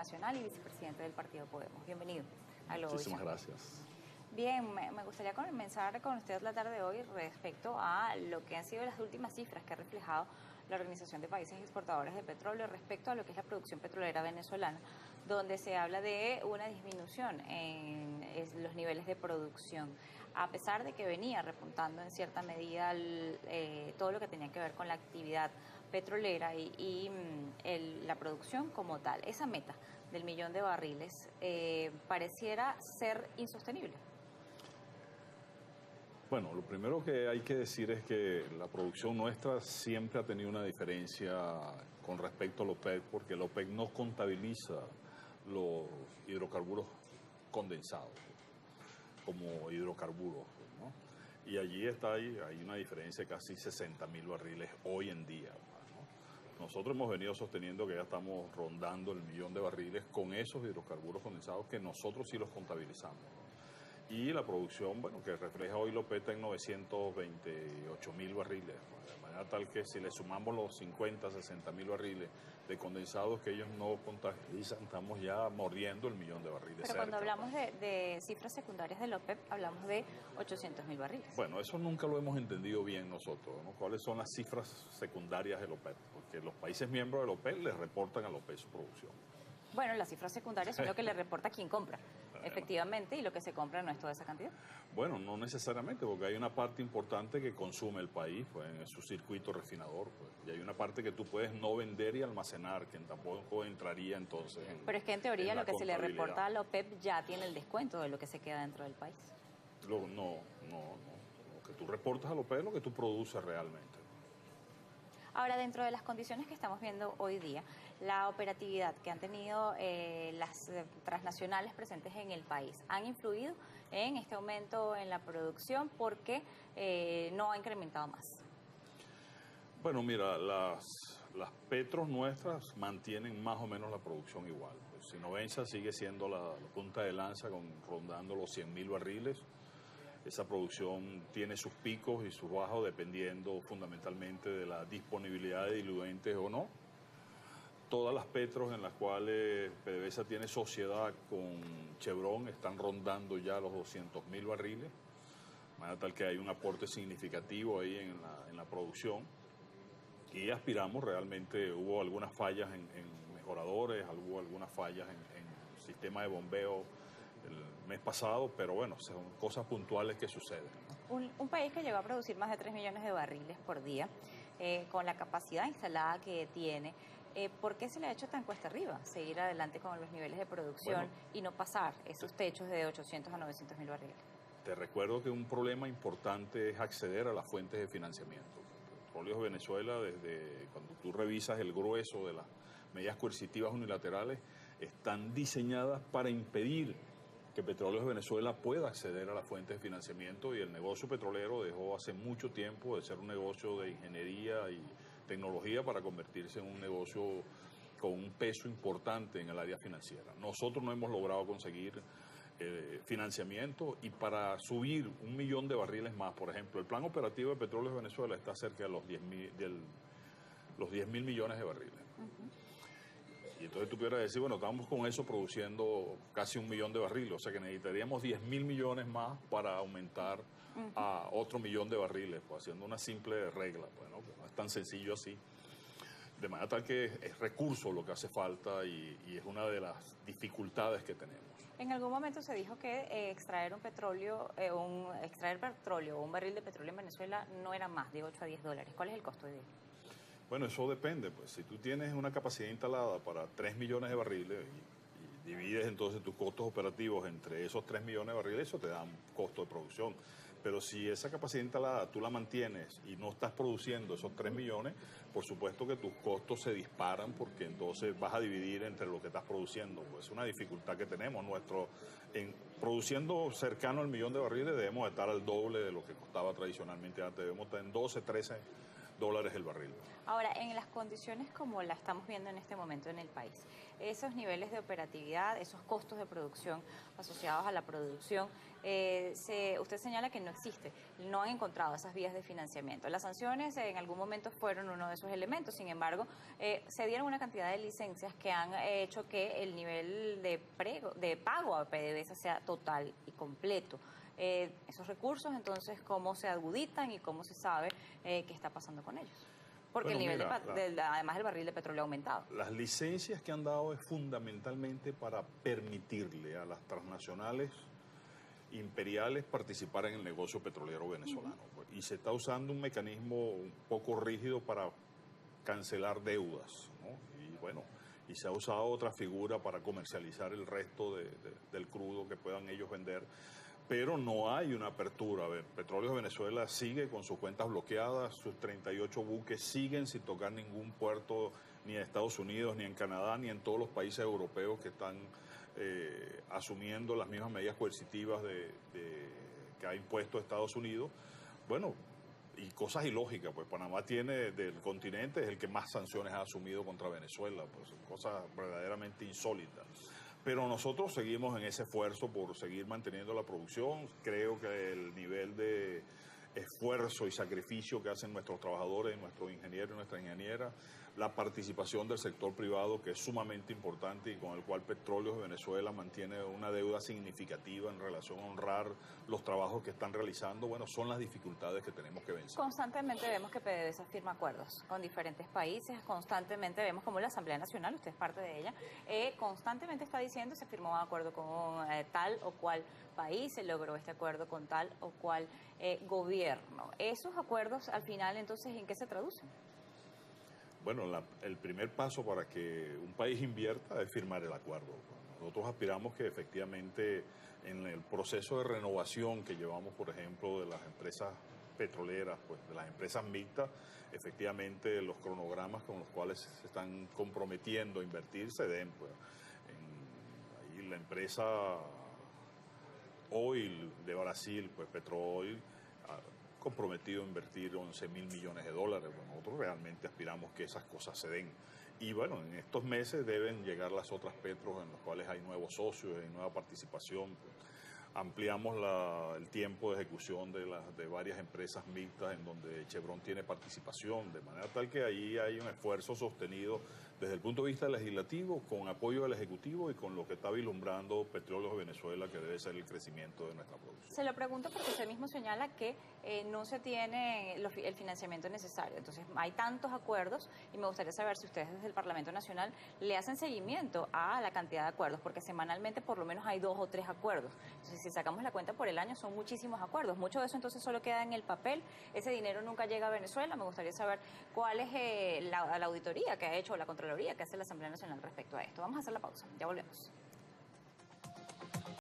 Nacional y vicepresidente del Partido Podemos. Bienvenido a Globovisión. Muchísimas gracias. Bien, me gustaría comenzar con usted la tarde de hoy respecto a lo que han sido las últimas cifras que ha reflejado la Organización de Países Exportadores de Petróleo respecto a lo que es la producción petrolera venezolana, donde se habla de una disminución en los niveles de producción, a pesar de que venía repuntando en cierta medida todo lo que tenía que ver con la actividad petrolera y la producción como tal. Esa meta del 1.000.000 de barriles pareciera ser insostenible. Bueno, lo primero que hay que decir es que la producción nuestra siempre ha tenido una diferencia con respecto al OPEC, porque el OPEC no contabiliza los hidrocarburos condensados como hidrocarburos, ¿no? Y allí hay una diferencia de casi 60.000 barriles hoy en día, ¿no? Nosotros hemos venido sosteniendo que ya estamos rondando el 1.000.000 de barriles con esos hidrocarburos condensados que nosotros sí los contabilizamos. Y la producción, bueno, que refleja hoy la OPEC en 928.000 barriles, de manera tal que si le sumamos los 50, 60.000 barriles de condensados que ellos no contabilizan, estamos ya mordiendo el 1.000.000 de barriles. Pero cuando hablamos de cifras secundarias del OPEP, hablamos de 800.000 barriles. Bueno, eso nunca lo hemos entendido bien nosotros, ¿no? ¿Cuáles son las cifras secundarias del OPEP? Porque los países miembros del OPEP les reportan al OPEP su producción. Bueno, las cifras secundarias son lo que le reporta quien compra, efectivamente, y lo que se compra no es toda esa cantidad. Bueno, no necesariamente, porque hay una parte importante que consume el país, pues, en su circuito refinador, pues, y hay una parte que tú puedes no vender y almacenar, que tampoco entraría entonces en. Pero es que en teoría lo que se le reporta a la OPEP ya tiene el descuento de lo que se queda dentro del país. No. Lo que tú reportas a la OPEP es lo que tú produces realmente. Ahora, dentro de las condiciones que estamos viendo hoy día, la operatividad que han tenido las transnacionales presentes en el país, ¿han influido en este aumento en la producción? Porque no ha incrementado más. Bueno, mira, las petros nuestras mantienen más o menos la producción igual. Pues, Sinovenza sigue siendo la punta de lanza rondando los 100.000 barriles. Esa producción tiene sus picos y sus bajos dependiendo fundamentalmente de la disponibilidad de diluentes o no. Todas las petros en las cuales PDVSA tiene sociedad con Chevron están rondando ya los 200.000 barriles, de manera tal que hay un aporte significativo ahí en la producción. Y aspiramos, realmente hubo algunas fallas en mejoradores, hubo algunas fallas en el sistema de bombeo el mes pasado, pero bueno, son cosas puntuales que suceden, ¿no? Un país que llegó a producir más de 3 millones de barriles por día, con la capacidad instalada que tiene, ¿por qué se le ha hecho tan cuesta arriba seguir adelante con los niveles de producción y no pasar esos techos de 800 a 900.000 barriles? Te recuerdo que un problema importante es acceder a las fuentes de financiamiento. Petróleos de Venezuela, desde cuando tú revisas el grueso de las medidas coercitivas unilaterales, están diseñadas para impedir que Petróleos de Venezuela pueda acceder a las fuentes de financiamiento, y el negocio petrolero dejó hace mucho tiempo de ser un negocio de ingeniería y tecnología para convertirse en un negocio con un peso importante en el área financiera. Nosotros no hemos logrado conseguir financiamiento, y para subir 1.000.000 de barriles más, por ejemplo, el plan operativo de Petróleos de Venezuela está cerca de los 10.000 millones de barriles. Y entonces tú pudieras decir, bueno, estamos con eso produciendo casi 1.000.000 de barriles, o sea que necesitaríamos 10.000 millones más para aumentar a otro 1.000.000 de barriles, pues haciendo una simple regla, pues, ¿no? Pues no es tan sencillo así. De manera tal que es recurso lo que hace falta y es una de las dificultades que tenemos. En algún momento se dijo que extraer petróleo o un barril de petróleo en Venezuela no era más de 8 a 10 dólares. ¿Cuál es el costo de ello? Bueno, eso depende, pues si tú tienes una capacidad instalada para 3 millones de barriles y divides entonces tus costos operativos entre esos 3 millones de barriles, eso te da un costo de producción. Pero si esa capacidad instalada tú la mantienes y no estás produciendo esos 3 millones, por supuesto que tus costos se disparan, porque entonces vas a dividir entre lo que estás produciendo. Pues es una dificultad que tenemos. Produciendo cercano al 1.000.000 de barriles debemos estar al doble de lo que costaba tradicionalmente antes. Debemos estar en 12, 13 dólares el barril. Ahora, en las condiciones como la estamos viendo en este momento en el país, esos niveles de operatividad, esos costos de producción asociados a la producción, usted señala que no existe, no han encontrado esas vías de financiamiento. Las sanciones en algún momento fueron uno de esos elementos, sin embargo, se dieron una cantidad de licencias que han hecho que el nivel de pago a PDVSA sea total y completo. Esos recursos, entonces, ¿cómo se aguditan y cómo se sabe qué está pasando con ellos? Porque el nivel además del barril de petróleo ha aumentado. Las licencias que han dado es fundamentalmente para permitirle a las transnacionales imperiales participar en el negocio petrolero venezolano. Y se está usando un mecanismo un poco rígido para cancelar deudas, ¿no? Y bueno, y se ha usado otra figura para comercializar el resto del crudo que puedan ellos vender. Pero no hay una apertura. A ver, Petróleos de Venezuela sigue con sus cuentas bloqueadas, sus 38 buques siguen sin tocar ningún puerto ni en Estados Unidos, ni en Canadá, ni en todos los países europeos que están asumiendo las mismas medidas coercitivas que ha impuesto Estados Unidos. Bueno, y cosas ilógicas, pues Panamá tiene del continente, es el que más sanciones ha asumido contra Venezuela, pues cosas verdaderamente insólitas. Pero nosotros seguimos en ese esfuerzo por seguir manteniendo la producción. Creo que el nivel de esfuerzo y sacrificio que hacen nuestros trabajadores, nuestros ingenieros y nuestras ingenieras, la participación del sector privado, que es sumamente importante y con el cual Petróleos de Venezuela mantiene una deuda significativa en relación a honrar los trabajos que están realizando, bueno, son las dificultades que tenemos que vencer. Constantemente vemos que PDVSA firma acuerdos con diferentes países, constantemente vemos como la Asamblea Nacional, usted es parte de ella, constantemente está diciendo se firmó un acuerdo con tal o cual país, se logró este acuerdo con tal o cual gobierno. ¿Esos acuerdos al final entonces en qué se traducen? Bueno, el primer paso para que un país invierta es firmar el acuerdo. Nosotros aspiramos que efectivamente en el proceso de renovación que llevamos, por ejemplo, de las empresas petroleras, pues de las empresas mixtas, efectivamente los cronogramas con los cuales se están comprometiendo a invertir se den. Pues, ahí la empresa Oil de Brasil, pues Petrooil, comprometido a invertir 11.000 millones de dólares. Bueno, nosotros realmente aspiramos que esas cosas se den. Y bueno, en estos meses deben llegar las otras petros en los cuales hay nuevos socios, hay nueva participación. Ampliamos el tiempo de ejecución de varias empresas mixtas en donde Chevron tiene participación, de manera tal que ahí hay un esfuerzo sostenido desde el punto de vista legislativo, con apoyo del Ejecutivo y con lo que está vislumbrando Petróleos de Venezuela, que debe ser el crecimiento de nuestra producción. Se lo pregunto porque usted mismo señala que no se tiene el financiamiento necesario. Entonces, hay tantos acuerdos y me gustaría saber si ustedes desde el Parlamento Nacional le hacen seguimiento a la cantidad de acuerdos, porque semanalmente por lo menos hay 2 o 3 acuerdos. Entonces, si sacamos la cuenta por el año, son muchísimos acuerdos. Mucho de eso entonces solo queda en el papel. Ese dinero nunca llega a Venezuela. Me gustaría saber cuál es la auditoría que ha hecho, la Contraloría que hace la Asamblea Nacional respecto a esto. Vamos a hacer la pausa. Ya volvemos.